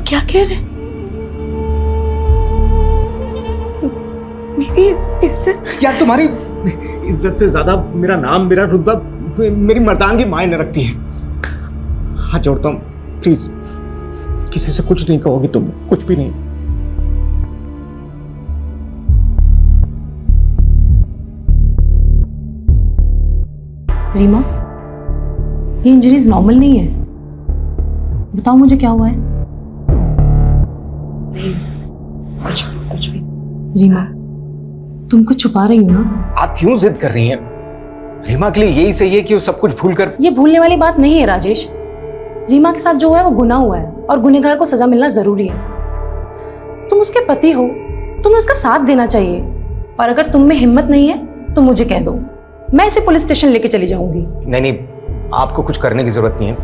क्या कह रहे? मेरी इज्जत? यार तुम्हारी इज्जत से ज्यादा मेरा नाम, मेरा रुतबा, मेरी मर्दानगी मायने रखती है। हाथ जोड़ता हूँ, प्लीज किसी से कुछ नहीं कहोगी तुम, कुछ भी नहीं। रीमा, ये इंजरीज नॉर्मल नहीं है। बताओ मुझे क्या हुआ है? कुछ भी। रीमा, तुम कुछ छुपा रही हो ना? आप क्यों जिद कर रही हैं? रीमा के लिए यही सही है कि वो सब कुछ भूल कर। ये भूलने वाली बात नहीं है राजेश। रीमा के साथ जो हुआ है वो गुनाह हुआ है और गुनहगार को सजा मिलना जरूरी है। तुम उसके पति हो, तुम्हें उसका साथ देना चाहिए। और अगर तुम में हिम्मत नहीं है तो मुझे कह दो, मैं इसे पुलिस स्टेशन लेके चली जाऊंगी। नहीं, आपको कुछ करने की जरूरत नहीं है।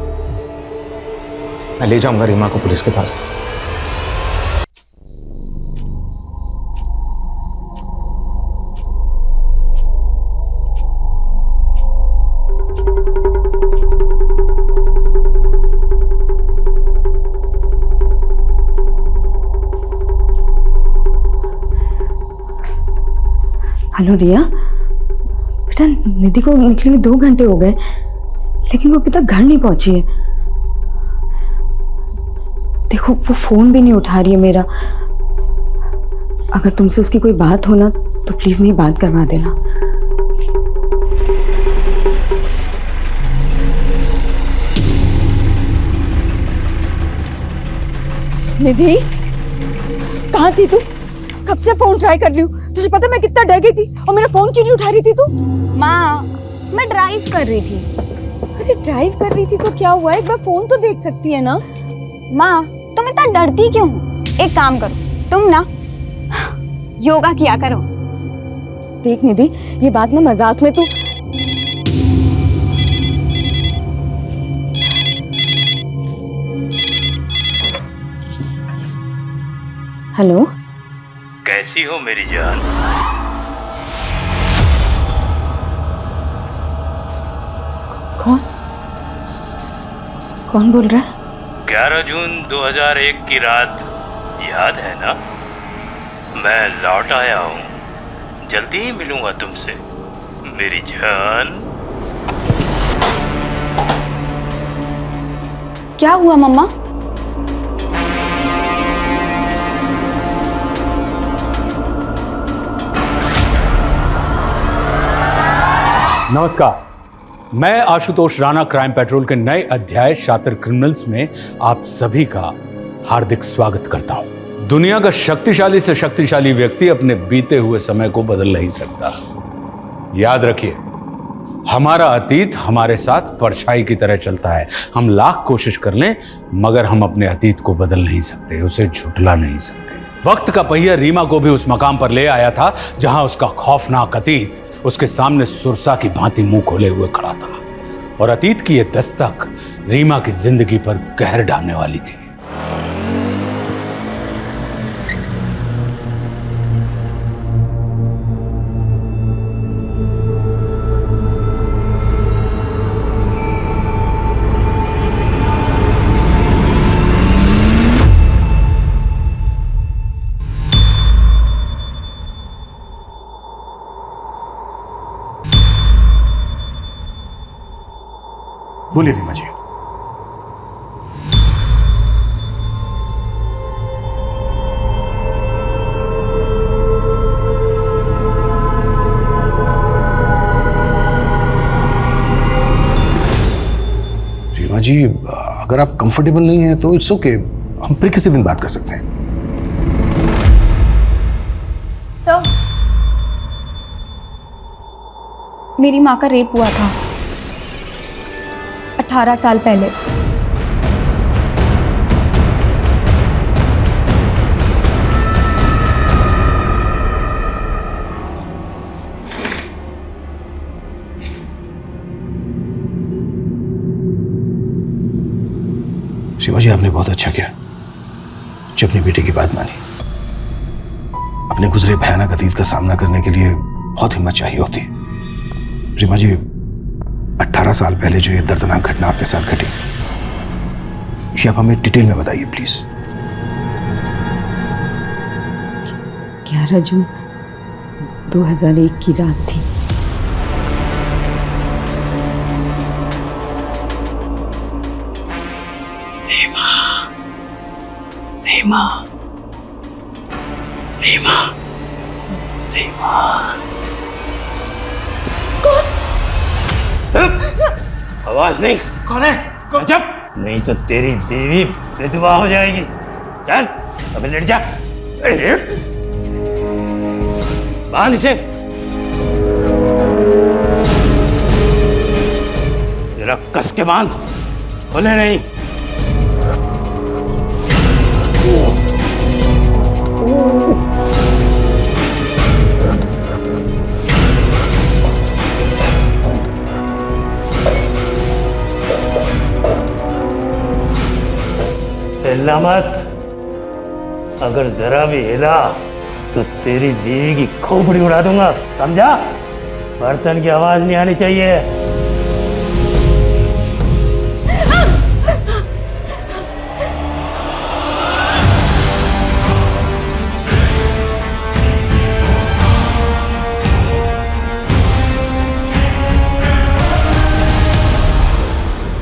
मैं ले जाऊंगा रीमा को पुलिस के पास। हेलो रिया, बेटा निधि को निकले हुए 2 घंटे हो गए, लेकिन वो अभी तक घर नहीं पहुंची है। देखो वो फोन भी नहीं उठा रही है मेरा। अगर तुमसे उसकी कोई बात हो ना तो प्लीज मेरी बात करवा देना। निधि, कहाँ थी तू? कब से फोन ट्राई कर रही हूँ। तुझे पता मैं कितना डर गई थी और मेरा फोन क्यों नहीं उठा रही थी तू? माँ, मैं ड्राइव कर रही थी। अरे ड्राइव कर रही थी तो क्या हुआ, एक बार फोन तो देख सकती है ना। माँ, तुम इतना डरती क्यों? एक काम करो, तुम ना योगा किया करो। देख निधि, ये बात ना मजाक में तू। हेलो, कैसी हो मेरी जान? कौन बोल रहा है? 11 जून 2001 की रात याद है ना? मैं लौट आया हूँ, जल्दी ही मिलूंगा तुमसे मेरी जान। क्या हुआ मम्मा? नमस्कार, मैं आशुतोष राणा क्राइम पेट्रोल के नए अध्याय शातिर क्रिमिनल्स में आप सभी का हार्दिक स्वागत करता हूं। दुनिया का शक्तिशाली से शक्तिशाली व्यक्ति अपने बीते हुए समय को बदल नहीं सकता। याद रखिए, हमारा अतीत हमारे साथ परछाई की तरह चलता है। हम लाख कोशिश कर लें मगर हम अपने अतीत को बदल नहीं सकते, उसे झुठला नहीं सकते। वक्त का पहिया रीमा को भी उस मकाम पर ले आया था जहां उसका खौफनाक अतीत उसके सामने सुरसा की भांति मुंह खोले हुए खड़ा था और अतीत की यह दस्तक रीमा की जिंदगी पर कहर डालने वाली थी। बोलिए रीमा जी। रीमा जी, अगर आप कंफर्टेबल नहीं हैं तो इट्स ओके, हम फिर किसी दिन बात कर सकते हैं। सर, मेरी माँ का रेप हुआ था 18 साल पहले। शिवाजी, आपने बहुत अच्छा किया जो अपनी बेटी की बात मानी। अपने गुजरे भयानक अतीत का सामना करने के लिए बहुत हिम्मत चाहिए होती। रीमा जी, 18 साल पहले जो ये दर्दनाक घटना आपके साथ घटी, ये आप हमें डिटेल में बताइए प्लीज। 11 जून 2001 की रात थी। रीमा, रीमा, रीमा। आवाज नहीं। कौन है? जब नहीं तो तेरी बीवी विधवा हो जाएगी। चल अभी लेट जा। बांध इसे। जरा कस के बांध, खोले नहीं। हिला मत, अगर जरा भी हिला तो तेरी बीवी की खोपड़ी उड़ा दूंगा, समझा? बर्तन की आवाज नहीं आनी चाहिए।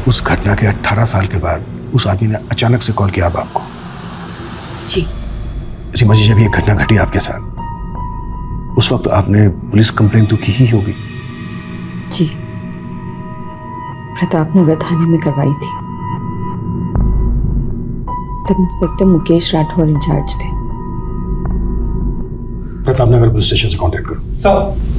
उस घटना के 18 साल के बाद उस आदमी ने अचानक से कॉल किया अब आपको। जी रीमा जी, जब ये घटना घटी आपके साथ, उस वक्त आपने पुलिस कंप्लेंट तो की ही होगी। जी, प्रतापनगर थाने में करवाई थी। तब इंस्पेक्टर मुकेश राठौर इंचार्ज थे। प्रतापनगर पुलिस स्टेशन से कांटेक्ट करो। सर,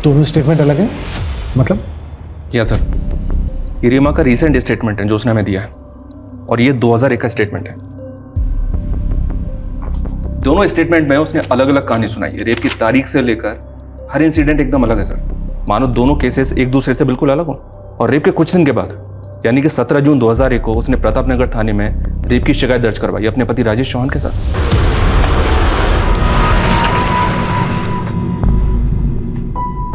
दोनों स्टेटमेंट अलग है? मतलब? या सर, ये रीमा का रीसेंट स्टेटमेंट है जो उसने हमें दिया है, और ये 2001 का स्टेटमेंट है। दोनों स्टेटमेंट में उसने अलग अलग कहानी सुनाई है। रेप की तारीख से लेकर हर इंसिडेंट एकदम अलग है सर। मानो दोनों केसेस एक दूसरे से बिल्कुल अलग हो। और रेप के कुछ दिन के बाद यानी कि 17 जून 2001 को उसने प्रतापनगर थाने में रेप की शिकायत दर्ज करवाई अपने पति राजेश चौहान के साथ।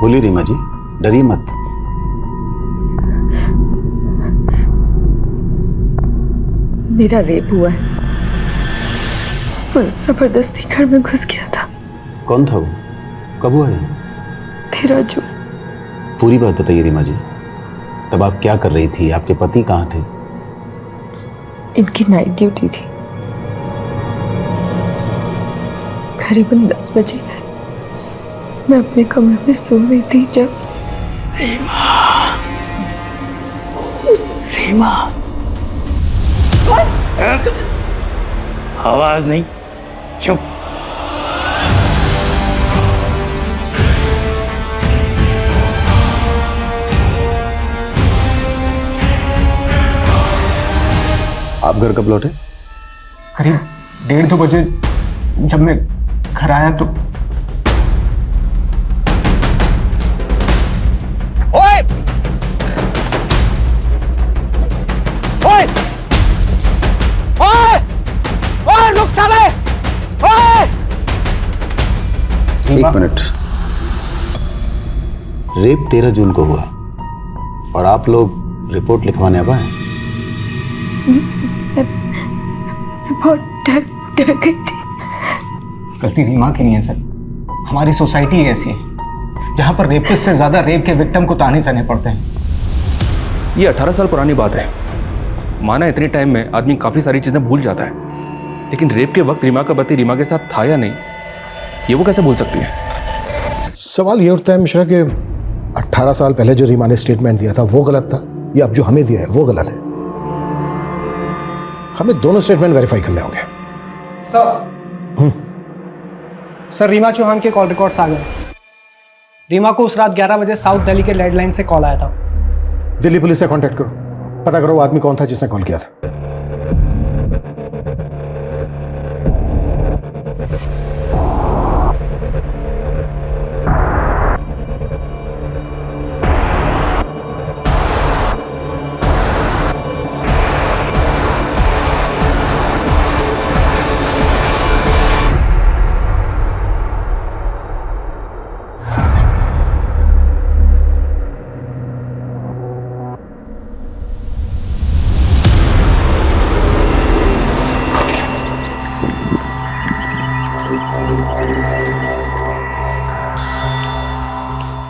बोलिए रीमा जी, डरिए मत। मेरा रेप हुआ है। वो जबरदस्ती घर में घुस गया था। कौन था वो? कब हुआ है? 13 जून। पूरी बात बताइए रीमा जी। तब आप क्या कर रही थी? आपके पति कहाँ थे? इनकी नाइट ड्यूटी थी। करीबन 10 बजे मैं अपने कमरे में सो रही थी जब रीमा, आवाज नहीं, चुप। आप घर कब लौटे? करीब 1:30-2 बजे जब मैं घर आया तो ओए! ओए! ओए! ओए, रुक साले! ओए! एक मिनट। रेप 13 जून को हुआ और आप लोग रिपोर्ट लिखवाने अब आए? मैं बहुत डर गई थी। गलती रीमा की नहीं है सर। हमारी सोसाइटी ऐसी है जहां पर रेपिस्ट से ज्यादा रेप के विक्टिम को ताने सहने पड़ते हैं। ये 18 साल पुरानी बात है। माना इतने टाइम में आदमी काफ़ी सारी चीज़ें भूल जाता है, लेकिन रेप के वक्त रीमा का पति रीमा के साथ था या नहीं, ये वो कैसे भूल सकती है? सवाल ये उठता है मिश्रा कि 18 साल पहले जो रीमा ने स्टेटमेंट दिया था वो गलत था या अब जो हमें दिया है वो गलत है? हमें दोनों स्टेटमेंट वेरीफाई करने होंगे। सर, रीमा चौहान के कॉल रिकॉर्ड्स आ गए। रीमा को उस रात 11 बजे साउथ दिल्ली के लैंडलाइन से कॉल आया था। दिल्ली पुलिस से कांटेक्ट करो, पता करो वो आदमी कौन था जिसने कॉल किया था।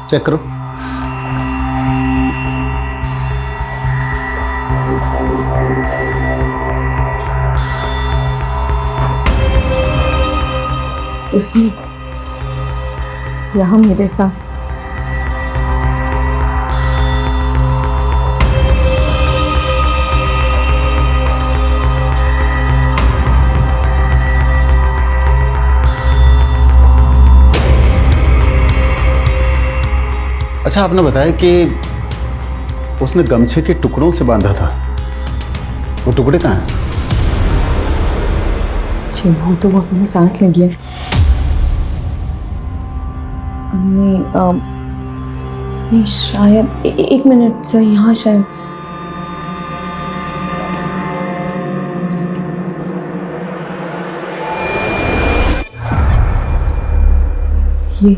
चेक करो। उसने यहाँ मेरे साथ अच्छा, आपने बताया कि उसने गमछे के टुकड़ों से बांधा था। वो टुकड़े कहाँ हैं? जी वो तो वो अपने साथ ले गया। नहीं शायद एक मिनट सर, यहाँ शायद ये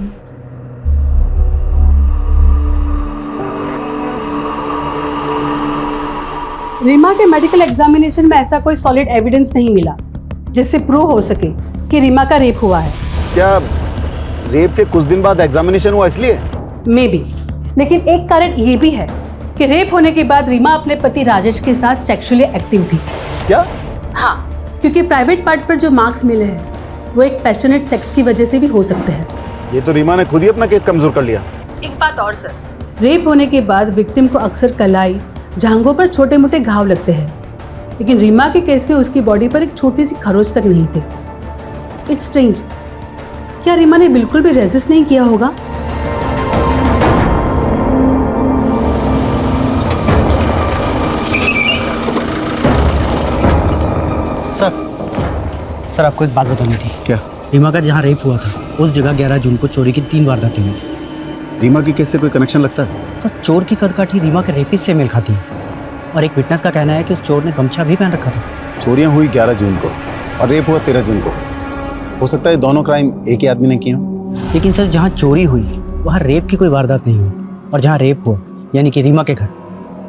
रीमा के मेडिकल एग्जामिनेशन में ऐसा कोई सॉलिड एविडेंस नहीं मिला जिससे प्रूव हो सके कि रीमा का रेप हुआ है। क्या रेप के कुछ दिन बाद एग्जामिनेशन हुआ इसलिए? मे बी, लेकिन एक कारण ये भी है कि रेप होने के बाद रीमा अपने पति राजेश के साथ सेक्सुअली एक्टिव थी। क्या? हाँ, क्योंकि प्राइवेट पार्ट पर जो मार्क्स मिले हैं वो एक पैशनेट सेक्स की वजह से भी हो सकते हैं। ये तो रीमा ने खुद ही अपना केस कमजोर कर लिया। एक बात और सर, रेप होने के बाद विक्टिम को अक्सर कलाई, जांघों पर छोटे मोटे घाव लगते हैं, लेकिन रीमा के केस में उसकी बॉडी पर एक छोटी सी खरोच तक नहीं थी। इट्स स्ट्रेंज, क्या रीमा ने बिल्कुल भी रेजिस्ट नहीं किया होगा? सर आपको एक बात बतानी थी। क्या? रीमा का जहाँ रेप हुआ था उस जगह 11 जून को चोरी की 3 वारदातें हुई थी। रीमा की केस से कोई कनेक्शन लगता है? सर चोर की कदकाठी रीमा के रेपिस्ट से मेल खाती है और एक विटनेस का कहना है कि उस चोर ने गमछा भी पहन रखा था। चोरियां हुई 11 जून को और रेप हुआ 13 जून को। हो सकता है दोनों क्राइम एक ही आदमी ने किए हों। लेकिन सर जहाँ चोरी हुई वहाँ रेप की कोई वारदात नहीं हुई और जहाँ रेप हुआ यानी कि रीमा के घर,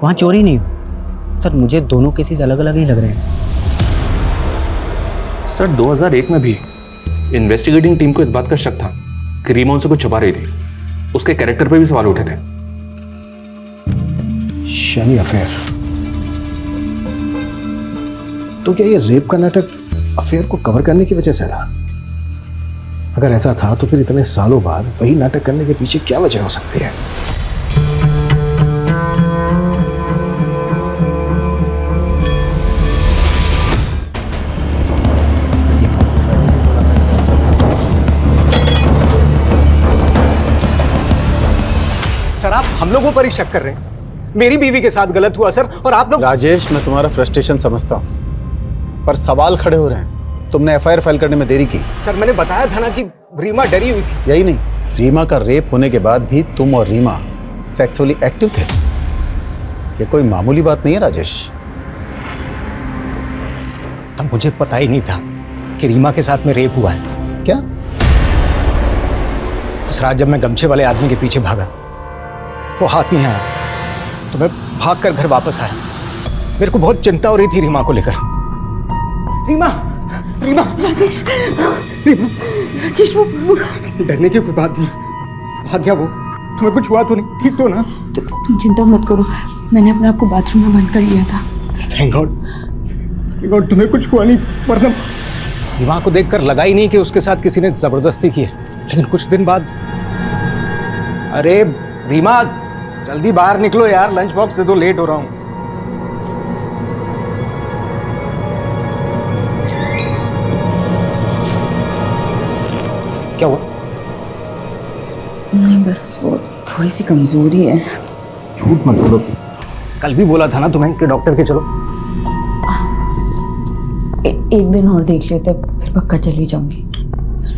वहाँ चोरी नहीं हुई। सर मुझे दोनों केसेस अलग अलग ही लग रहे हैं। सर 2001 में भी इन्वेस्टिगेटिंग टीम को इस बात का शक था कि रीमा उनसे कुछ छुपा रही थी। उसके कैरेक्टर पे भी सवाल उठे थे। शमी अफेयर। तो क्या ये रेप का नाटक अफेयर को कवर करने की वजह से था? अगर ऐसा था तो फिर इतने सालों बाद वही नाटक करने के पीछे क्या वजह हो सकती है? सर आप हम लोगों पर ही शक कर रहे हैं। मेरी बीवी के साथ गलत हुआ सर, और आप लोग। राजेश, मैं तुम्हारा फ्रस्ट्रेशन समझता हूं, पर सवाल खड़े हो रहे हैं। तुमने एफआईआर फाइल करने में देरी की। सर मैंने बताया था ना कि रीमा डरी हुई थी। यही नहीं, रीमा का रेप होने के बाद भी तुम और रीमा सेक्सुअली एक्टिव थे। ये कोई मामूली बात नहीं है राजेश। तब मुझे पता ही नहीं था कि रीमा के साथ में रेप हुआ है। क्या? उस रात जब मैं गमछे वाले आदमी के पीछे भागा, वो हाथ नहीं आया तो मैं भागकर घर वापस आया। मेरे को बहुत चिंता हो रही थी रीमा को लेकर। रीमा, रीमा, राजेश, रीमा, राजेश वो डरने की कोई बात नहीं, भाग गया वो। तुम्हें कुछ हुआ तो नहीं? ठीक तो ना? तुम चिंता मत करो, मैंने अपने आप को बाथरूम में बंद कर लिया था। थैंक गॉड, थैंक गॉड तुम्हें कुछ हुआ नहीं, वरना रीमा को देखकर लगा ही नहीं कि उसके साथ किसी ने जबरदस्ती की है। लेकिन कुछ दिन बाद, अरे रीमा जल्दी बाहर निकलो यार, लंच बॉक्स दे दो, लेट हो रहा हूं। क्या हुआ? नहीं बस वो थोड़ी सी कमजोरी है। झूठ मत बोलो, कल भी बोला था ना तुम्हें कि डॉक्टर के चलो। एक दिन और देख लेते, फिर पक्का चली जाऊंगी।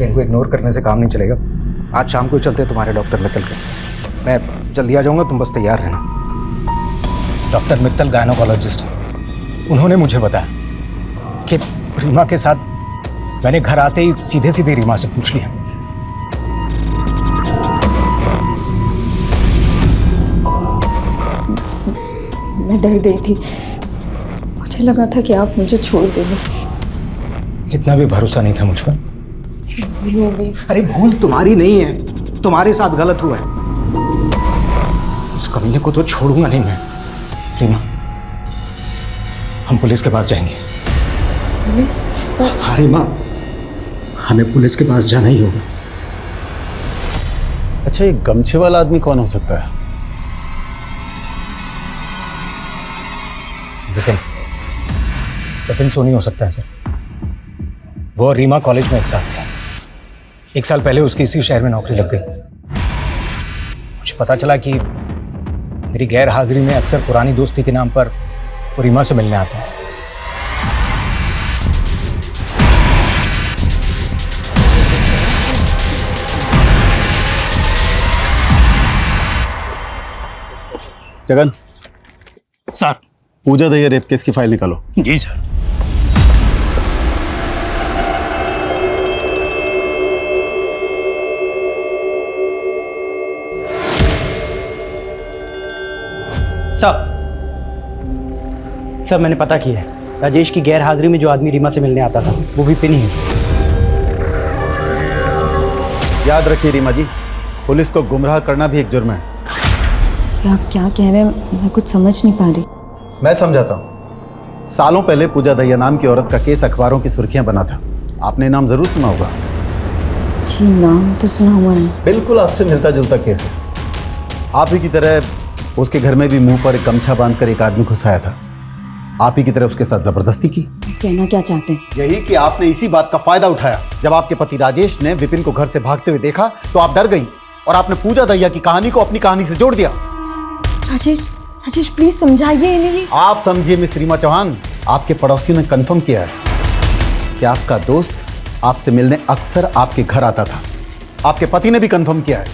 पेन को इग्नोर करने से काम नहीं चलेगा। आज शाम को चलते हैं तुम्हारे डॉक्टर मित्तल के। मैं जल्दी आ जाऊंगा, तुम बस तैयार रहना। डॉक्टर मित्तल गायनोकोलॉजिस्ट हैं। उन्होंने मुझे बताया कि रीमा के साथ, मैंने घर आते ही सीधे सीधे रीमा से पूछ लिया। मैं डर गई थी, मुझे लगा था कि आप मुझे छोड़ देंगे। इतना भी भरोसा नहीं था मुझ पर। भूल हो गई। अरे भूल तुम्हारी नहीं है, तुम्हारे साथ गलत हुआ है। उस कमीने को तो छोड़ूंगा नहीं मैं। रीमा, हम पुलिस के पास जाएंगे। पुलिस? हाँ रीमा, हमें पुलिस के पास जाना ही होगा। अच्छा, ये गमछे वाला आदमी कौन हो सकता है? विपिन। विपिन सोनी हो सकता है सर। वो और रीमा कॉलेज में एक साथ थे। 1 साल पहले उसकी इसी शहर में नौकरी लग गई। मुझे पता चला कि मेरी गैर हाजिरी में अक्सर पुरानी दोस्ती के नाम पर वो रीमा से मिलने आता है। जगन सर। पूजा दहिया रेप केस की फाइल निकालो। जी सर। सर मैंने पता किया है, राजेश की गैर हाजिरी में जो आदमी रीमा से मिलने आता था वो विपिन ही है। याद रखिए रीमा जी, पुलिस को गुमराह करना भी एक जुर्म है। आप क्या कह रहे हैं, मैं कुछ समझ नहीं पा रही। मैं समझाता हूँ। सालों पहले पूजा दहिया नाम की औरत का केस अखबारों की सुर्खियां बना था। आपने नाम जरूर सुना होगा। जी नाम तो सुना हुआ है। बिल्कुल आपसे मिलता जुलता केस है। आप ही की तरह उसके घर में भी मुंह पर एक गमछा बांधकर एक आदमी घुसाया था। आप ही की तरह उसके साथ जबरदस्ती की। कहना क्या चाहते हैं? यही कि आपने इसी बात का फायदा उठाया। जब आपके पति राजेश ने विपिन को घर से भागते हुए देखा तो आप डर गई और आपने पूजा दहिया की कहानी को अपनी कहानी से जोड़ दिया। राजेश प्लीज समझाइए इन्हें। आप समझिए मिस रीमा चौहान, आपके पड़ोसी ने कंफर्म किया है कि आपका दोस्त आपसे मिलने अक्सर आपके घर आता था। आपके पति ने भी कंफर्म किया है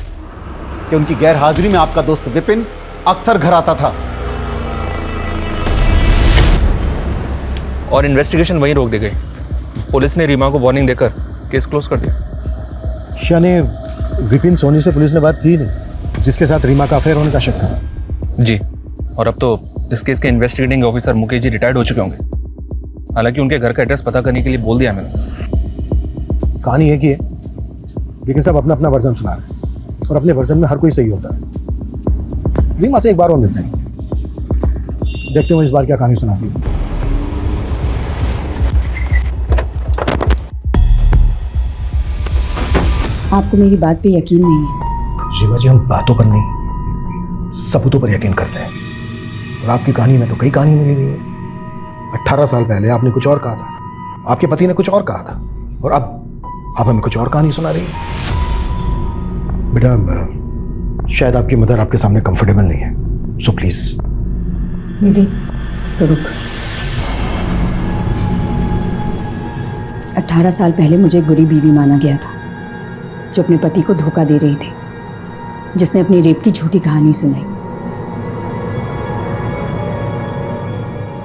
कि उनकी गैर हाजिरी में आपका दोस्त विपिन अक्सर घर आता था। और इन्वेस्टिगेशन वहीं रोक दी गई। पुलिस ने रीमा को वार्निंग देकर केस क्लोज कर दिया। यानी विपिन सोनी से पुलिस ने बात की नहीं, जिसके साथ रीमा का अफेयर होने का शक था। जी, और अब तो इस केस के investigating officer Mukesh ji retired हो चुके होंगे। हालांकि उनके घर का एड्रेस पता करने के लिए बोल दिया मैंने। कहानी है कि लेकिन सब अपना अपना वर्जन सुना रहे हैं और अपने वर्जन में हर कोई सही होता है। रीमा से एक बार और मिलते हैं, देखते हो इस बार क्या कहानी सुनाती है। आपको मेरी बात पे यकीन नहीं है? रीमा जी, हम बातों पर नहीं सबूतों पर यकीन करते हैं। और आपकी कहानी में तो कई कहानी मिली हुई है। 18 साल पहले आपने कुछ और कहा था, आपके पति ने कुछ और कहा था, और अब आप हमें कुछ और कहानी सुना रही है। बेटा, शायद आपकी मदर आपके सामने कंफर्टेबल नहीं है, सो प्लीज। निधि तो रुक। 18 साल पहले मुझे एक बुरी बीवी माना गया था जो अपने पति को धोखा दे रही थी, जिसने अपनी रेप की झूठी कहानी सुनाई।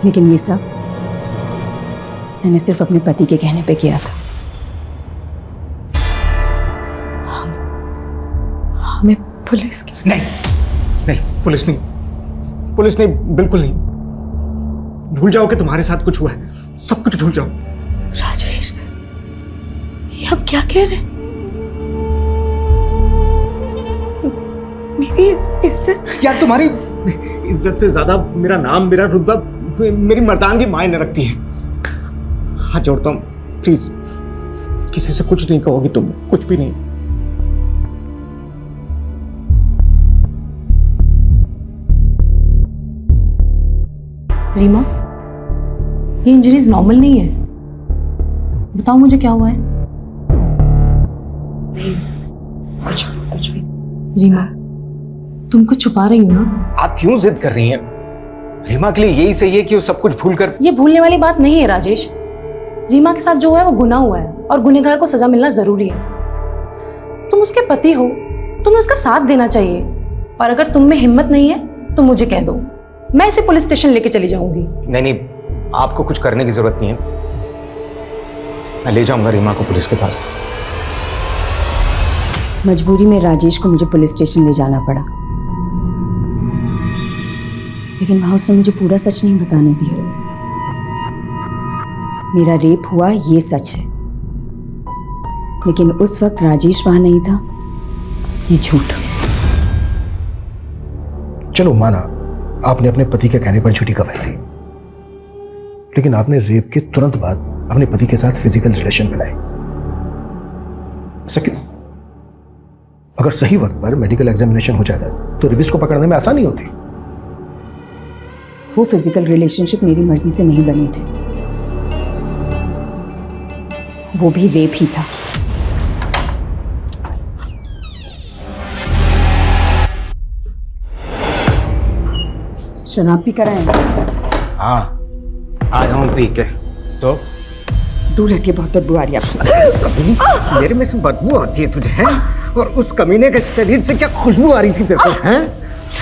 लेकिन ये सब मैंने सिर्फ अपने पति के कहने पे किया था। हमें पुलिस की नहीं, पुलिस नहीं, पुलिस नहीं, बिल्कुल नहीं। भूल जाओ कि तुम्हारे साथ कुछ हुआ है, सब कुछ भूल जाओ। राजेश, ये आप क्या कह रहे हैं? मेरी इज्जत? यार, तुम्हारी इज्जत से ज्यादा मेरा नाम, मेरा रुतबा, मेरी मर्दानगी मायने रखती है। हाथ जोड़ता हूँ, प्लीज किसी से कुछ नहीं कहोगी तुम, कुछ भी नहीं। रीमा, ये इंजरीज नॉर्मल नहीं है। बताओ मुझे क्या हुआ है? कुछ भी। रीमा, तुम कुछ छुपा रही हो ना? आप क्यों जिद कर रही हैं? रीमा के लिए यही सही है कि वो सब कुछ भूल कर। ये भूलने वाली बात नहीं है राजेश। रीमा के साथ जो हुआ है वो गुनाह हुआ है और गुनहगार को सजा मिलना जरूरी है। तुम उसके पति हो, तुम्हें उसका साथ देना चाहिए। और अगर तुम में हिम्मत नहीं है तो मुझे कह दो, मैं इसे पुलिस स्टेशन लेके चली जाऊंगी। नहीं नहीं, आपको कुछ करने की जरूरत नहीं है। मैं ले जाऊंगा रीमा को पुलिस के पास। मजबूरी में राजेश को मुझे पुलिस स्टेशन ले जाना पड़ा, लेकिन वहां उसने मुझे पूरा सच नहीं बताने दिया। मेरा रेप हुआ ये सच है, लेकिन उस वक्त राजेश वहां नहीं था, ये झूठ। चलो माना आपने अपने पति के कहने पर झूठी गवाही दी, लेकिन आपने रेप के तुरंत बाद अपने पति के साथ फिजिकल रिलेशन बनाए। ऐसा क्यों? अगर सही वक्त पर मेडिकल एग्जामिनेशन हो जाता तो रेपिस्ट को पकड़ने में आसानी होती। वो फिजिकल रिलेशनशिप मेरी मर्जी से नहीं बनी थी, वो भी रेप ही था। शराब पी कर आए? हाँ आया हूँ पी के। तो दूर हटिए, बहुत बदबू आ रही है आपको। मेरे में से बदबू आती है तुझे हैं? और उस कमीने के शरीर से क्या खुशबू आ रही थी तेरे को हैं?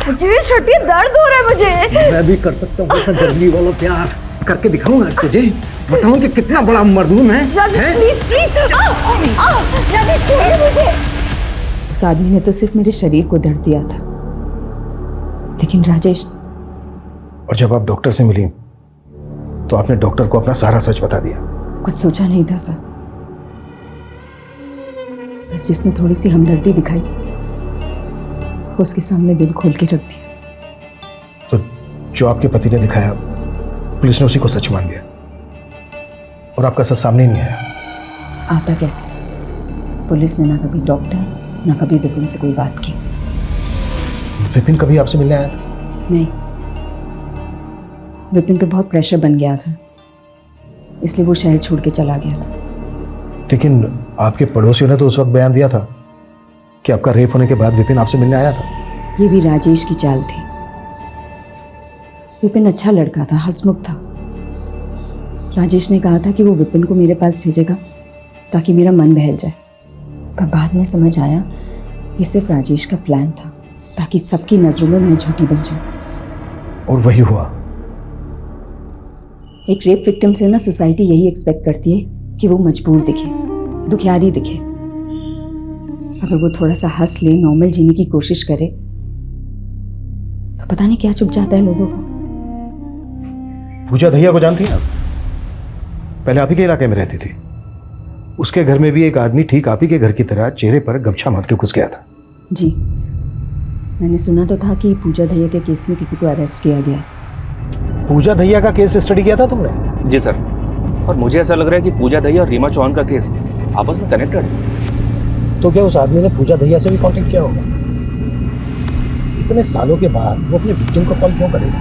मुझे छोटी दर्द हो रहा है मुझे। मैं भी कर सकता हूँ ऐसा जंगली वाला प्यार, करके दिखाऊंगा तुझे, बताऊं कि कितना बड़ा मर्दूम है। राजेश प्लीज प्लीज, राजेश छोड़िए मुझे। उस आदमी ने तो सिर्फ मेरे शरीर को दर्द दिया था, लेकिन राजेश। और जब आप डॉक्टर से मिली तो आपने डॉक्टर को अपना सारा सच बता दिया। कुछ सोचा नहीं था सर, बस जिसने थोड़ी सी हमदर्दी दिखाई उसके सामने दिल खोल के रख दिया। तो जो आपके पति ने दिखाया पुलिस ने उसी को सच मान लिया और आपका सच सामने नहीं आया। आता कैसे? पुलिस ने ना कभी डॉक्टर ना कभी विपिन से कोई बात की। विपिन कभी आपसे मिलने आया था? नहीं, विपिन पे बहुत प्रेशर बन गया था, इसलिए वो शहर छोड़ के चला गया था। लेकिन आपके पड़ोसियों ने तो उस वक्त बयान दिया था कि आपका रेप होने के बाद विपिन आपसे मिलने आया था। ये भी राजेश की चाल थी। विपिन अच्छा लड़का था, हंसमुख था। राजेश ने कहा था कि वो विपिन को मेरे पास भेजेगा ताकि मेरा मन बहल जाए, पर बाद में समझ आया ये सिर्फ राजेश का प्लान था ताकि सबकी नजरों में मैं झूठी बन जाऊं। और वही हुआ। एक रेप विक्टिम से ना सोसाइटी यही एक्सपेक्ट करती है कि वो मजबूर दिखे, दुखियारी दिखे। अगर वो थोड़ा सा हंस ले, नॉर्मल जीने की कोशिश करे, तो पता नहीं क्या चुप जाता है लोगों को। पूजा दहिया को जानती हैं आप? पहले आप ही के इलाके में रहती थी। उसके घर में भी एक आदमी ठीक आप ही के घर की तरह चेहरे पर गमछा बांध के घुस गया था। जी, मैंने सुना तो था कि पूजा दहिया के केस में किसी को अरेस्ट किया गया। पूजा दहिया का केस स्टडी किया था तुमने? जी सर, और मुझे ऐसा लग रहा है कि पूजा दहिया और रीमा चौहान का केस आपस में कनेक्टेड है। तो क्या उस आदमी ने पूजा दहिया से भी कांटेक्ट किया होगा? इतने सालों के बाद वो अपने विक्टिम को कॉल क्यों करेगा?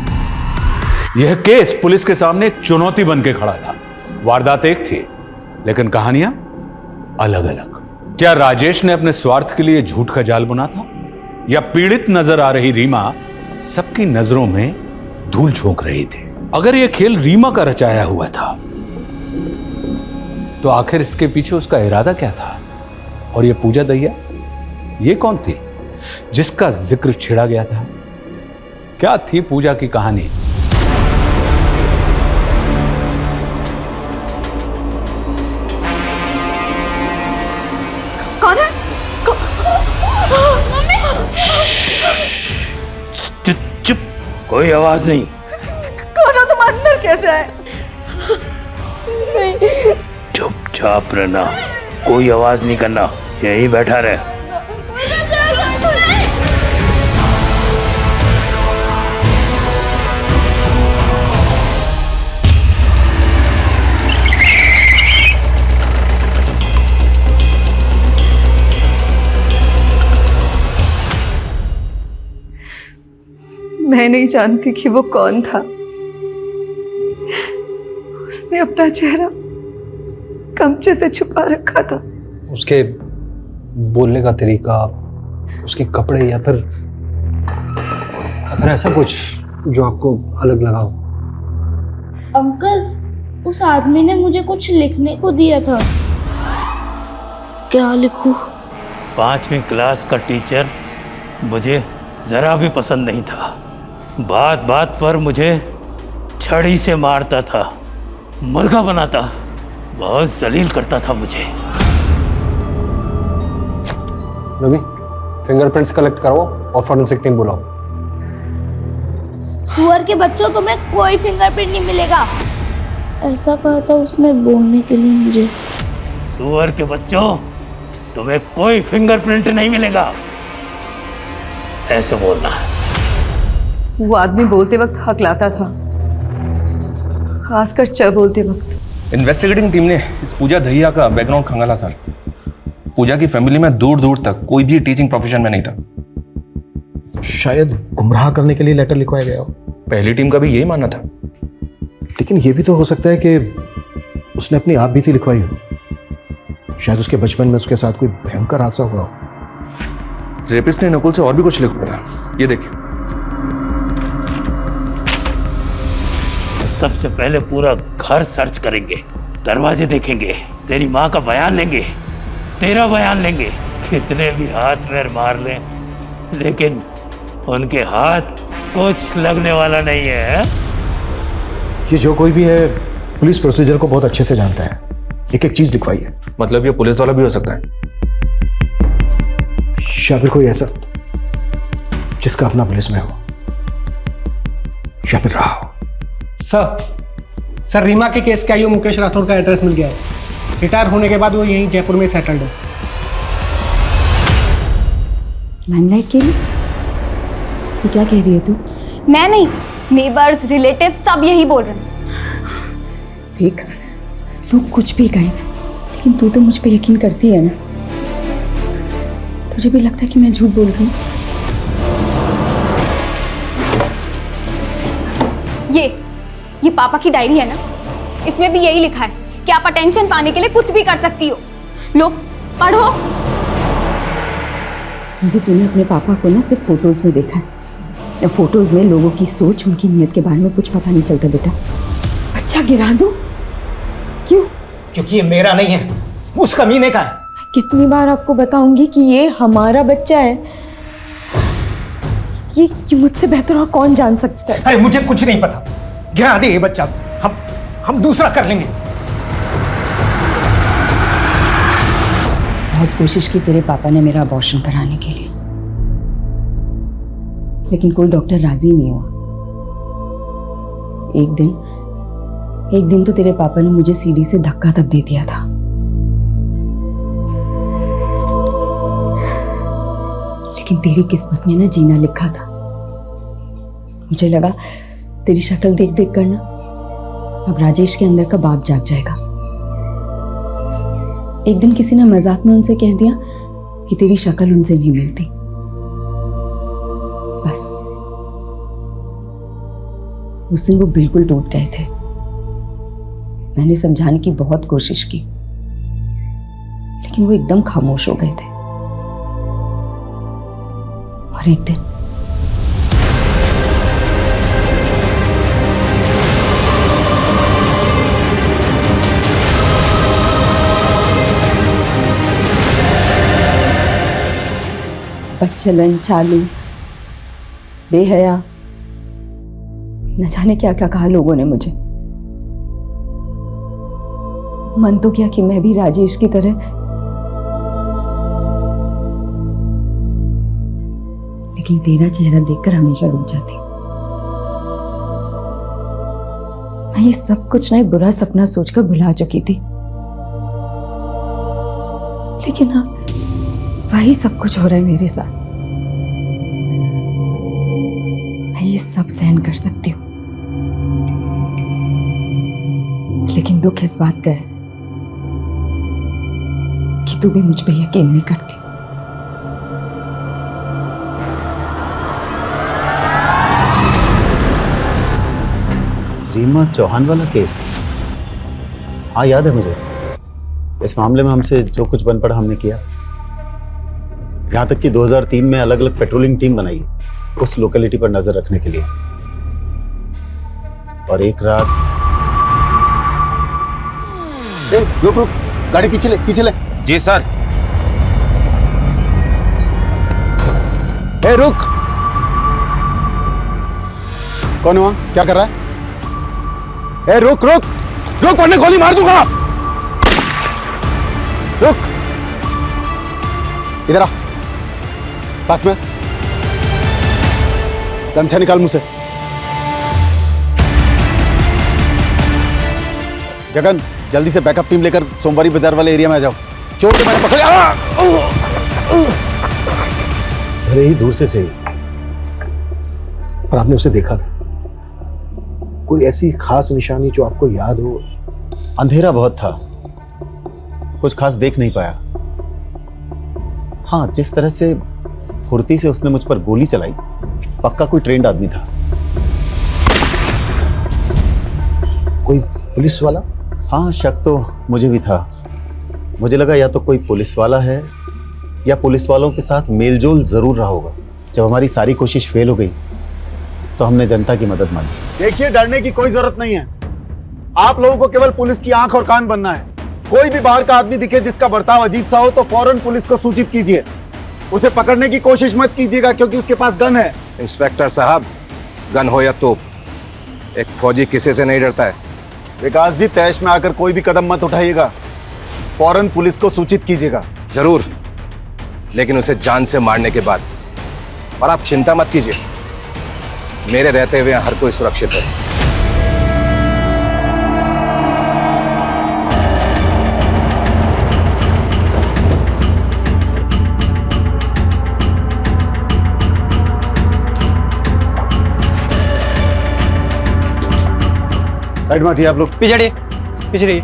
यह केस पुलिस के सामने एक चुनौती बन के खड़ा था। वारदात एक थी, लेकिन कहानियां अलग अलग। क्या राजेश ने अपने स्वार्थ के लिए झूठ का जाल बुना था, या पीड़ित नजर आ रही रीमा सबकी नजरों में धूल झोंक रही थी? अगर यह खेल रीमा का रचाया हुआ था, तो आखिर इसके पीछे उसका इरादा क्या था? और यह पूजा दहिया, ये कौन थी जिसका जिक्र छिड़ा गया था? क्या थी पूजा की कहानी? कौन है? चुप, कोई आवाज नहीं। कौन हो तुम? अंदर कैसे आए? चुपचाप रहना, कोई आवाज नहीं करना, यहीं बैठा रहे। मैं नहीं जानती कि वो कौन था। उसने अपना चेहरा गमछे से छुपा रखा था। उसके बोलने का तरीका, उसके कपड़े, या फिर ऐसा कुछ जो आपको अलग लगा हो? अंकल, उस आदमी ने मुझे कुछ लिखने को दिया था। क्या लिखूं? 5वीं क्लास का टीचर मुझे ज़रा भी पसंद नहीं था। बात बात पर मुझे छड़ी से मारता था, मुर्गा बनाता, बहुत जलील करता था मुझे। रवि, फिंगरप्रिंट्स कलेक्ट करवाओ और फॉरेंसिक टीम बुलाओ। सुअर के बच्चों, तुम्हें कोई फिंगरप्रिंट नहीं मिलेगा। ऐसा कहा था उसने बोलने के लिए मुझे। सुअर के बच्चों, तुम्हें कोई फिंगरप्रिंट नहीं मिलेगा, ऐसे बोलना है। वो आदमी बोलते वक्त हकलाता था, खासकर च बोलते वक्त। इन्वेस्टिगेटिंग टीम ने इस पूजा दहिया का बैकग्राउंड खंगाला सर। पूजा की फैमिली में दूर दूर तक कोई भी टीचिंग प्रोफेशन में नहीं था। शायद गुमराह करने के लिए लेटर लिखवाया गया हो। पहली टीम का भी यही मानना था। लेकिन यह भी तो हो सकता है कि उसने अपनी आप बीती लिखवाई हो। शायद उसके बचपन में उसके साथ कोई भयंकर हादसा हुआ हो। रेपिस्ट ने नकुल से और भी कुछ लिखवाया था, ये देखिए। सबसे पहले पूरा घर सर्च करेंगे, दरवाजे देखेंगे, तेरी माँ का बयान लेंगे, तेरा बयान लेंगे, कितने भी हाथ पैर मार लें, लेकिन उनके हाथ कुछ लगने वाला नहीं है। ये जो कोई भी है पुलिस प्रोसीजर को बहुत अच्छे से जानता है, एक एक चीज लिखवाई है। मतलब ये पुलिस वाला भी हो सकता है, या फिर कोई ऐसा जिसका अपना पुलिस में हो, या फिर रहा हो। सर रीमा के केस का आईओ मुकेश राठौर का एड्रेस मिल गया है। रिटायर होने के बाद वो यहीं जयपुर में सेटल्ड है। लाइमलाइट के लिए? ये क्या कह रही है तू? मैं नहीं, नेबर्स, रिलेटिव सब यही बोल रहे हैं। देख, लोग कुछ भी कहें, लेकिन तू तो मुझ पे यकीन करती है ना। तुझे भी लगता है कि मैं झूठ बोल रही हूँ? ये पापा की डायरी है ना, इसमें भी यही लिखा है कि आप अटेंशन पाने के लिए कुछ भी कर सकती हो। लो पढ़ो। निधि, तूने अपने पापा को ना सिर्फ फोटोज में देखा है, या फोटोज में लोगों की सोच, उनकी नीयत के बारे में कुछ पता नहीं चलता बेटा। अच्छा गिरा दो? क्यों? क्योंकि ये मेरा नहीं है, उस कमीने का है। कितनी बार आपको बताऊंगी कि ये हमारा बच्चा है। ये मुझसे बेहतर और कौन जान सकता है? अरे मुझे कुछ नहीं पता, गिरा दे ये बच्चा, हम दूसरा कर लेंगे। बहुत कोशिश की तेरे पापा ने मेरा अबॉर्शन कराने के लिए, लेकिन कोई डॉक्टर राजी नहीं हुआ। एक दिन तो तेरे पापा ने मुझे सीढ़ी से धक्का तक दे दिया था। लेकिन तेरी किस्मत में ना जीना लिखा था। मुझे लगा तेरी शक्ल देख देख कर ना अब राजेश के अंदर का बाप जाग जाएगा। एक दिन किसी ने मजाक में उनसे कह दिया कि तेरी शक्ल उनसे नहीं मिलती। बस उस दिन वो बिल्कुल टूट गए थे। मैंने समझाने की बहुत कोशिश की, लेकिन वो एकदम खामोश हो गए थे। और एक दिन बदचलन, चालू, बेहया, न जाने क्या क्या कहा लोगों ने मुझे। मन तो किया कि मैं भी राजेश की तरह, लेकिन तेरा चेहरा देखकर हमेशा रुक जाती। मैं ये सब कुछ ना बुरा सपना सोचकर भुला चुकी थी, लेकिन अब वही सब कुछ हो रहा है मेरे साथ। मैं ये सब सहन कर सकती हूँ, लेकिन दुख इस बात का है कि तू भी मुझ पे यकीन नहीं करती। रीमा चौहान वाला केस? हाँ याद है मुझे। इस मामले में हमसे जो कुछ बन पड़ा हमने किया। यहाँ तक कि 2003 में अलग अलग पेट्रोलिंग टीम बनाई उस लोकेलिटी पर नजर रखने के लिए। और एक रात रुक, गाड़ी पीछे ले। जी सर। ए रुक! कौन हुआ? क्या कर रहा है? ए रुक रुक रुक, वरना गोली मार दूंगा! रुक! इधर आ, पास में। गमछा निकाल मुंह से। जगन, जल्दी से बैकअप टीम लेकर सोमवारी बाजार वाले एरिया में आ जाओ। चोर को मैंने पकड़। भले ही दूर से सही, पर आपने उसे देखा था? कोई ऐसी खास निशानी जो आपको याद हो? अंधेरा बहुत था, कुछ खास देख नहीं पाया। हाँ, जिस तरह से फुर्ती से उसने मुझ पर गोली चलाई, पक्का कोई ट्रेंड आदमी था। कोई पुलिस वाला? हाँ, शक तो मुझे भी था। मुझे लगा या तो कोई पुलिस वाला है या पुलिस वालों के साथ मेलजोल जरूर रहा होगा। जब हमारी सारी कोशिश फेल हो गई तो हमने जनता की मदद मांगी। देखिए, डरने की कोई जरूरत नहीं है। आप लोगों को केवल पुलिस की आंख और कान बनना है। कोई भी बाहर का आदमी दिखे जिसका बर्ताव अजीब सा हो तो फौरन पुलिस को सूचित कीजिए। उसे पकड़ने की कोशिश मत कीजिएगा क्योंकि उसके पास गन है। इंस्पेक्टर साहब, गन हो या तोप, एक फौजी किसी से नहीं डरता है। विकास जी, तैश में आकर कोई भी कदम मत उठाइएगा, फौरन पुलिस को सूचित कीजिएगा। जरूर, लेकिन उसे जान से मारने के बाद। और आप चिंता मत कीजिए, मेरे रहते हुए हर कोई सुरक्षित है। साइड में हटिए आप लोग। पीछे हटिए, पीछे रहिए।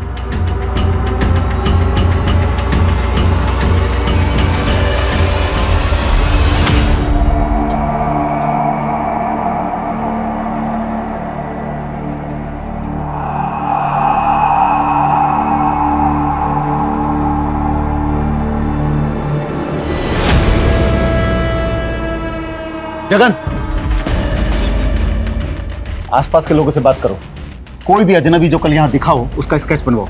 जगन, आसपास के लोगों से बात करो। कोई भी अजनबी जो कल यहाँ दिखा हो उसका स्केच बनवाओ।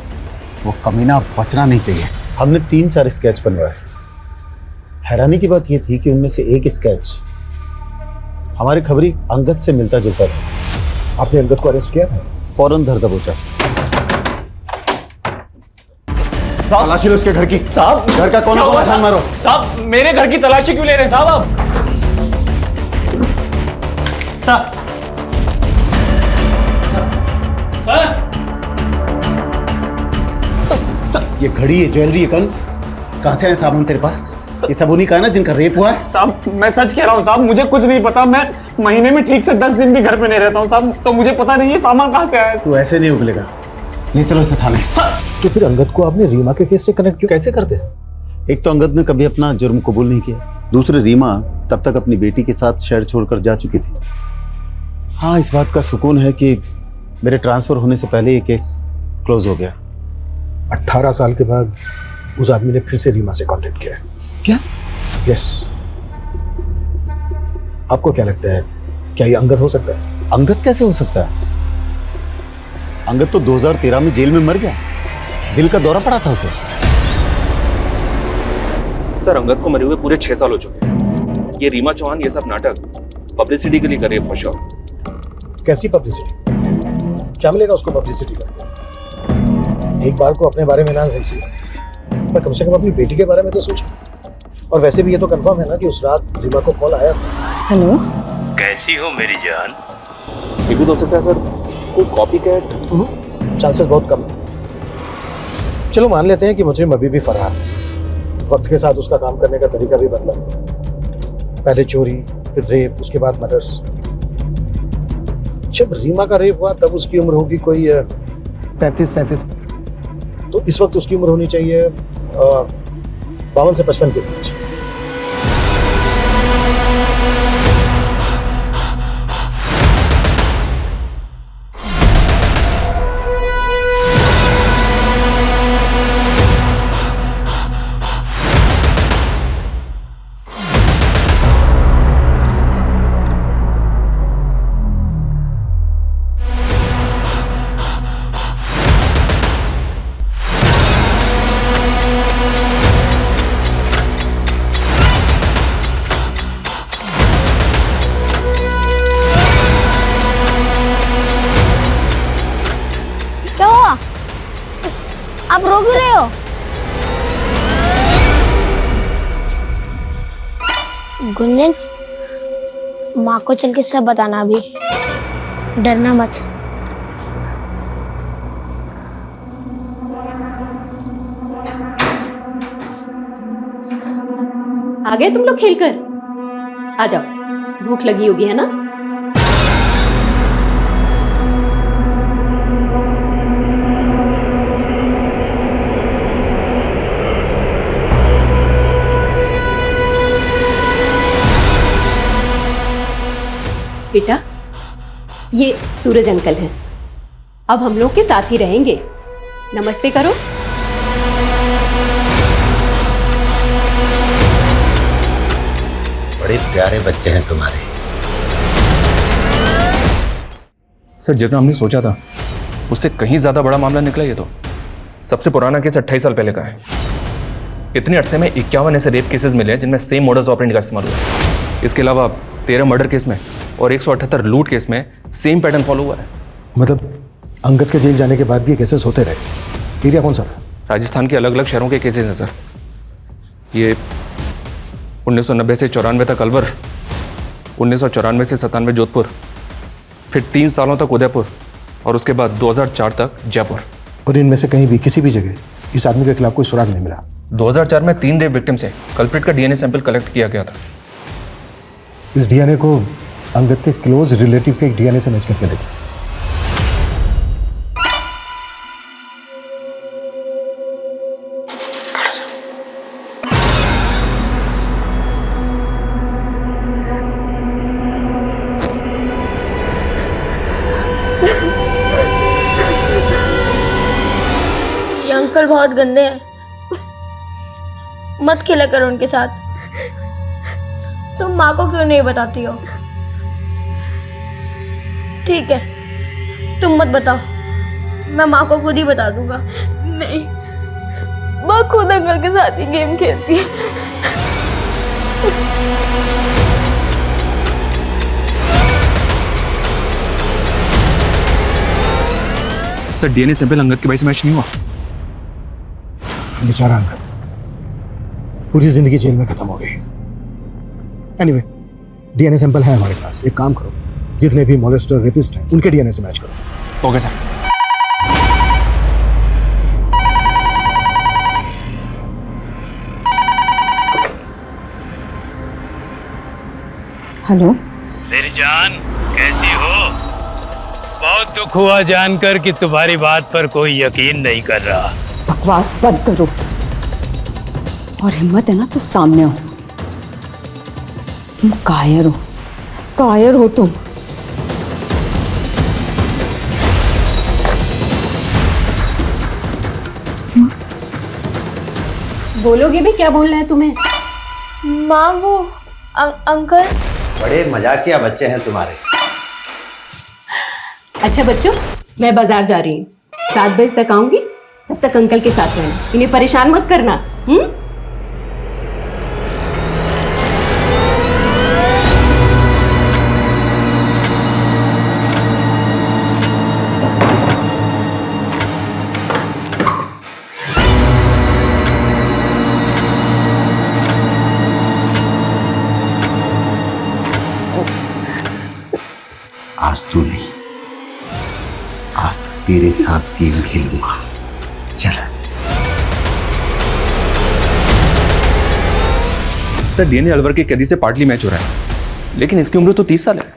वो कमीना बचना नहीं चाहिए। हमने 3-4 स्केच बनवाए। हैरानी की बात यह थी कि उनमें से एक स्केच हमारे खबरी अंगद से मिलता जुलता था। आपने अंगद को अरेस्ट किया था? फौरन धर दबोचा। तलाशी लो उसके घर की। साहब, घर का कोना कोना छान मारो। साहब, मेरे घर की तलाशी क्यों ले रहे हैं साहब आप? साहब, ये घड़ी, ये ज्वेलरी, ये कंग कहां से आए साहब तेरे पास? ये सब उन्हीं का है ना जिनका रेप हुआ है? साहब, मैं सच कह रहा हूँ साहब, मुझे कुछ नहीं पता। मैं महीने में ठीक से 10 दिन भी घर पे नहीं रहता हूँ साहब, तो मुझे पता नहीं है सामान कहाँ से आया। तू ऐसे नहीं उगलेगा। ले चलो इसे थाने। तो फिर अंगद को आपने रीमा के केस से कनेक्ट क्यों? कैसे करते? एक तो अंगद ने कभी अपना जुर्म कबूल नहीं किया, दूसरी रीमा तब तक अपनी बेटी के साथ शहर छोड़कर जा चुकी थी। हाँ, इस बात का सुकून है कि मेरे ट्रांसफर होने से पहले ये केस क्लोज हो गया। 18 साल के बाद उस आदमी ने फिर से रीमा से कांटेक्ट किया। क्या? यस। आपको क्या लगता है, क्या ये अंगद हो सकता है? अंगद कैसे हो सकता है? अंगद तो 2013 में जेल में मर गया। दिल का दौरा पड़ा था उसे। सर, अंगद को मरे हुए पूरे 6 साल हो चुके हैं। ये रीमा चौहान ये सब नाटक पब्लिसिटी के लिए कर रही है फॉर श्योर। कैसी पब्लिसिटी? क्या मिलेगा उसको पब्लिसिटी करके? एक बार को अपने बारे में ना सही, पर कम से कम अपनी बेटी के बारे में तो सोचे। और वैसे भी ये तो कंफर्म है ना कि उस रात रीमा को कॉल आया था। हेलो, कैसी हो मेरी जान? ये भी तो हो सकता है सर, कोई कॉपी कैट। चांसेस बहुत कम है। चलो मान लेते हैं कि मुजरिम अभी भी फरार है। वक्त के साथ उसका काम करने का तरीका भी बदला। पहले चोरी, फिर रेप, उसके बाद मर्डर्स। जब रीमा का रेप हुआ तब उसकी उम्र होगी कोई 35-37। तो इस वक्त उसकी उम्र होनी चाहिए 52 से 55 के बीच। गुंजन, माँ को चल के सब बताना अभी, डरना मत। आ गए तुम लोग खेलकर? आ जाओ, भूख लगी होगी है ना? बेटा, ये सूरज अंकल हैं। अब हम लोग के साथ ही रहेंगे। नमस्ते करो। बड़े प्यारे बच्चे हैं तुम्हारे। सर, जितना हमने सोचा था उससे कहीं ज्यादा बड़ा मामला निकला। ये तो सबसे पुराना केस 28 साल पहले का है। इतने अरसे में 51 ऐसे रेप केसेस मिले हैं जिनमें सेम मोडस ऑपरेंडी का इस्तेमाल हुआ है। इसके अलावा 13 मर्डर केस में और 178 लूट केस में सेम पैटर्न फॉलो हुआ है। मतलब अंगद के जेल जाने के बाद भी ये केसेस होते रहे। एरिया कौन सा था? राजस्थान के अलग अलग शहरों के केसेस हैं सर। ये 1990 से 94 तक अलवर, 1994 से 97 जोधपुर, फिर 3 सालों तक उदयपुर और उसके बाद 2004 तक जयपुर। और इनमें से कहीं भी किसी भी जगह इस आदमी के खिलाफ कोई सुराग नहीं मिला? 2004 में 3 रेप विक्टिम से कल्प्रिट का डीएनए सैंपल कलेक्ट किया गया था। इस डीएनए को अंगद के क्लोज रिलेटिव के एक डीएनए से मैच करके देखो। ये अंकल बहुत गंदे हैं, मत खेला करो उनके साथ। तुम माँ को क्यों नहीं बताती हो? ठीक है, तुम मत बताओ, मैं माँ को खुद ही बता दूंगा। नहीं, माँ खुद अंकल के साथ ही गेम खेलती है। सर, डीएनए सैंपल अंगद के भाई से मैच नहीं हुआ। बेचारा अंगद पूरी जिंदगी जेल में खत्म हो गई। एनीवे, डीएनए सैंपल है हमारे पास। एक काम करो, जितने भी मोलेस्टर रेपिस्ट हैं उनके डीएनए से मैच करो। Okay sir. हेलो, मेरी जान, कैसी हो? बहुत दुख हुआ जानकर कि तुम्हारी बात पर कोई यकीन नहीं कर रहा। बकवास बंद करो और हिम्मत है ना तो सामने आओ। तुम कायर हो, कायर हो तुम। बोलोगे भी? क्या बोलना है तुम्हें? माँ, वो अंकल। बड़े मजाकिया बच्चे हैं तुम्हारे। अच्छा बच्चों, मैं बाजार जा रही हूँ। 7 बजे तक आऊंगी, तब तक अंकल के साथ रहना। इन्हें परेशान मत करना। आज तू नहीं, आज तेरे साथ गेम खेलूंगा। चल। सर, डीएनए अलवर के कैदी से पार्टली मैच हो रहा है, लेकिन इसकी उम्र तो 30 साल है।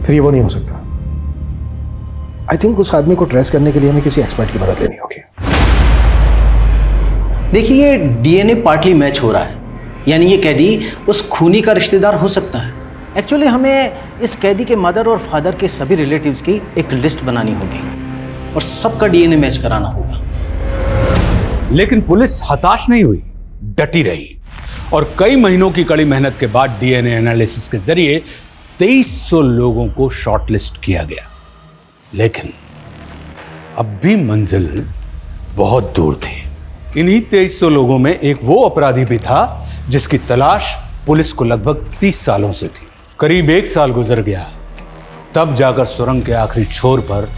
फिर ये वो नहीं हो सकता। आई थिंक उस आदमी को ट्रेस करने के लिए हमें किसी एक्सपर्ट की मदद लेनी होगी। देखिए, ये डीएनए पार्टली मैच हो रहा है, यानी ये कैदी उस खूनी का रिश्तेदार हो सकता है। एक्चुअली हमें इस कैदी के मदर और फादर के सभी रिलेटिव्स की एक लिस्ट बनानी होगी और सबका डीएनए मैच कराना होगा। लेकिन पुलिस हताश नहीं हुई, डटी रही और कई महीनों की कड़ी मेहनत के बाद डीएनए एनालिसिस के जरिए 2300 लोगों को शॉर्टलिस्ट किया गया। लेकिन अब भी मंजिल बहुत दूर थी। इन्हीं 2300 लोगों में एक वो अपराधी भी था जिसकी तलाश पुलिस को लगभग 30 सालों से थी। करीब 1 साल गुजर गया, तब जाकर सुरंग के आखिरी छोर पर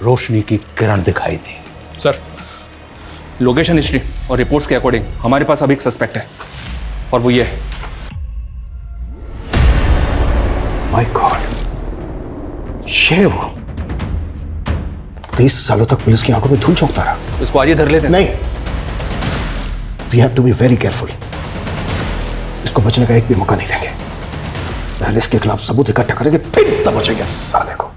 रोशनी की किरण दिखाई दी। सर, लोकेशन हिस्ट्री और रिपोर्ट्स के अकॉर्डिंग हमारे पास अब एक सस्पेक्ट है, और वो ये है। माय गॉड, ये वो 30 सालों तक पुलिस की आंखों में धूल झोंकता रहा। इसको आज ही धर लेते हैं। नहीं, we have to be very careful. इसको बचने का एक भी मौका नहीं देंगे। पहले इसके खिलाफ सबूत इकट्ठा करेंगे, फिर तब बचेंगे साले को।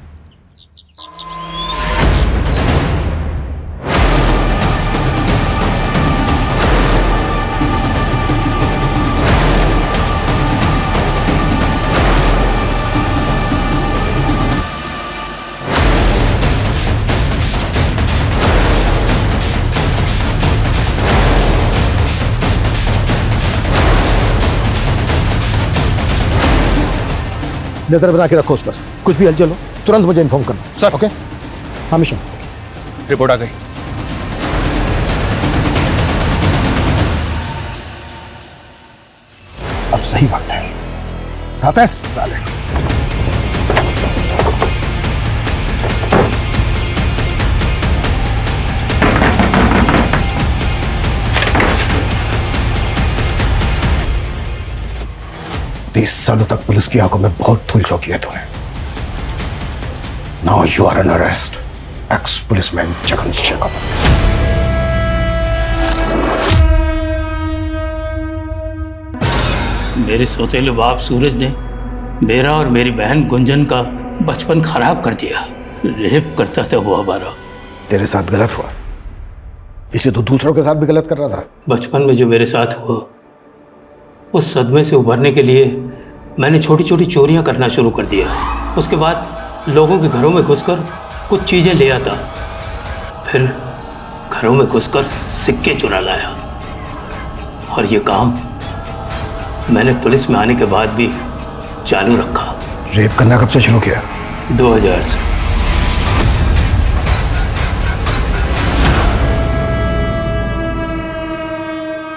नजर बना के रखो उस पर, कुछ भी हलचल हो तुरंत मुझे इन्फॉर्म करना। सर। ओके, हमेशा। रिपोर्ट आ गई। अब सही वक्त है, आता है साले। तीस सालों तक पुलिस की आंखों में बहुत धूल झोंकी है तूने। Now you are under arrest, ex policeman Jagan Shekhar. मेरे सौतेले बाप सूरज ने मेरा और मेरी बहन गुंजन का बचपन खराब कर दिया। रेप करता था वो हमारा। तेरे साथ गलत हुआ, इसलिए तो दूसरों के साथ भी गलत कर रहा था। बचपन में जो मेरे साथ हुआ, उस सदमे से उभरने के लिए मैंने छोटी छोटी चोरियां करना शुरू कर दिया। उसके बाद लोगों के घरों में घुसकर कुछ चीज़ें ले आता, फिर घरों में घुसकर सिक्के चुरा लाया। और ये काम मैंने पुलिस में आने के बाद भी चालू रखा। रेप करना कब से शुरू किया? 2000 से।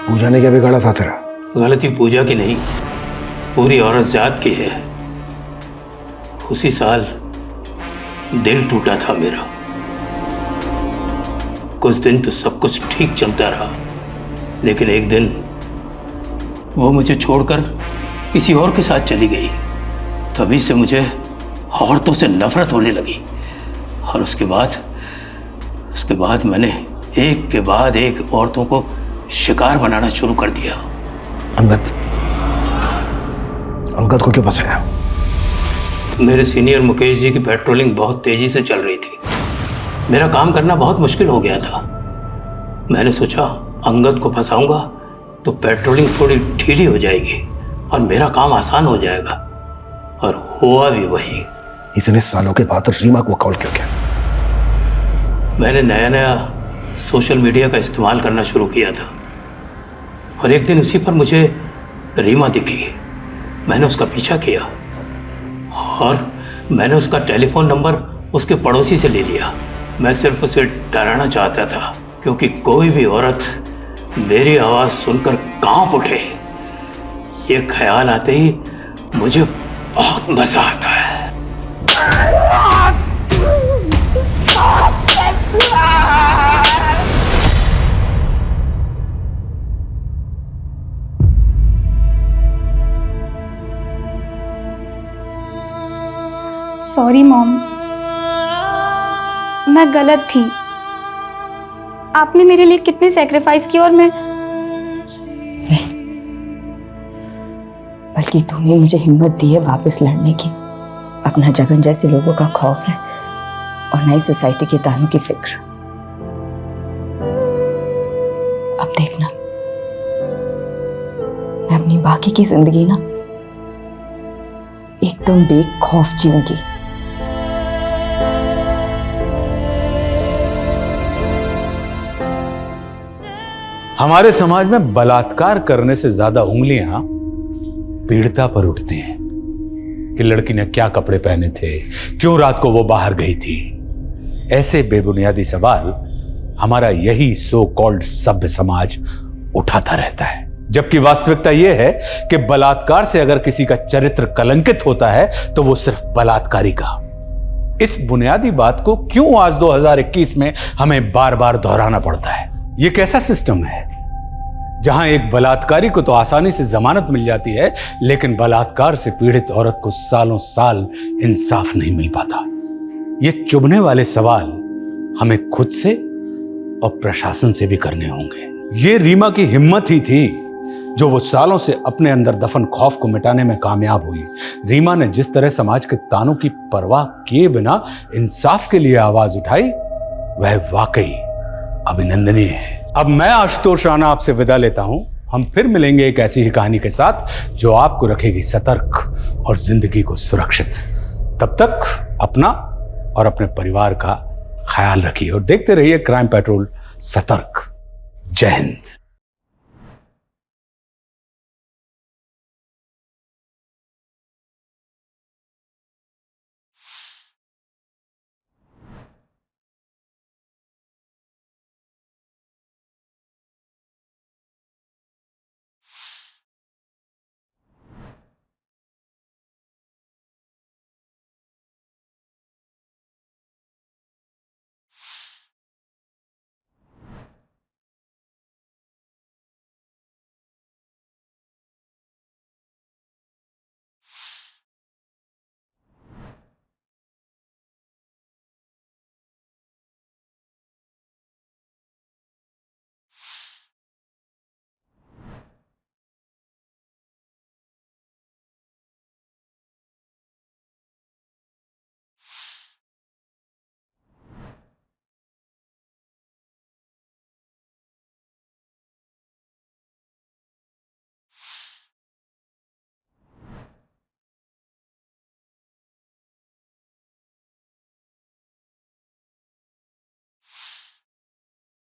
पूजा ने क्या बिगाड़ा था तेरा? गलती पूजा की नहीं, पूरी औरत जात की है। उसी साल दिल टूटा था मेरा। कुछ दिन तो सब कुछ ठीक चलता रहा, लेकिन एक दिन वो मुझे छोड़कर किसी और के साथ चली गई। तभी से मुझे औरतों से नफरत होने लगी। और उसके बाद मैंने एक के बाद एक औरतों को शिकार बनाना शुरू कर दिया। अंगद को क्यों फंसाया? मेरे सीनियर मुकेश जी की पेट्रोलिंग बहुत तेजी से चल रही थी। मेरा काम करना बहुत मुश्किल हो गया था। मैंने सोचा अंगद को फंसाऊंगा तो पेट्रोलिंग थोड़ी ढीली हो जाएगी और मेरा काम आसान हो जाएगा। और हुआ भी वही। इतने सालों के बाद रीमा को कॉल क्यों किया? मैंने नया सोशल मीडिया का इस्तेमाल करना शुरू किया था और एक दिन उसी पर मुझे रीमा दिखी। मैंने उसका पीछा किया और मैंने उसका टेलीफोन नंबर उसके पड़ोसी से ले लिया। मैं सिर्फ उसे डराना चाहता था, क्योंकि कोई भी औरत मेरी आवाज़ सुनकर कांप उठे, ये ख्याल आते ही मुझे बहुत मजा आता है। सॉरी मॉम, मैं गलत थी। आपने मेरे लिए कितने सैक्रिफाइस किए और मैं नहीं, बल्कि तूने मुझे हिम्मत दी है वापस लड़ने की। अपना जगन जैसे लोगों का खौफ है और नई सोसाइटी के तानों की फिक्र। अब देखना, मैं अपनी बाकी की जिंदगी ना एकदम बेखौफ जीऊंगी। हमारे समाज में बलात्कार करने से ज्यादा उंगलियां पीड़िता पर उठती हैं कि लड़की ने क्या कपड़े पहने थे, क्यों रात को वो बाहर गई थी। ऐसे बेबुनियादी सवाल हमारा यही सो कॉल्ड सभ्य समाज उठाता रहता है, जबकि वास्तविकता यह है कि बलात्कार से अगर किसी का चरित्र कलंकित होता है तो वो सिर्फ बलात्कारी का। इस बुनियादी बात को क्यों आज 2021 में हमें बार बार दोहराना पड़ता है? ये कैसा सिस्टम है जहां एक बलात्कारी को तो आसानी से जमानत मिल जाती है, लेकिन बलात्कार से पीड़ित औरत को सालों साल इंसाफ नहीं मिल पाता। ये चुभने वाले सवाल हमें खुद से और प्रशासन से भी करने होंगे। ये रीमा की हिम्मत ही थी जो वो सालों से अपने अंदर दफन खौफ को मिटाने में कामयाब हुई। रीमा ने जिस तरह समाज के तानों की परवाह किए बिना इंसाफ के लिए आवाज उठाई, वह वाकई अभिनंदनीय है। अब मैं आशुतोष राणा आपसे विदा लेता हूं। हम फिर मिलेंगे एक ऐसी ही कहानी के साथ जो आपको रखेगी सतर्क और जिंदगी को सुरक्षित। तब तक अपना और अपने परिवार का ख्याल रखिए और देखते रहिए क्राइम पेट्रोल सतर्क। जय हिंद।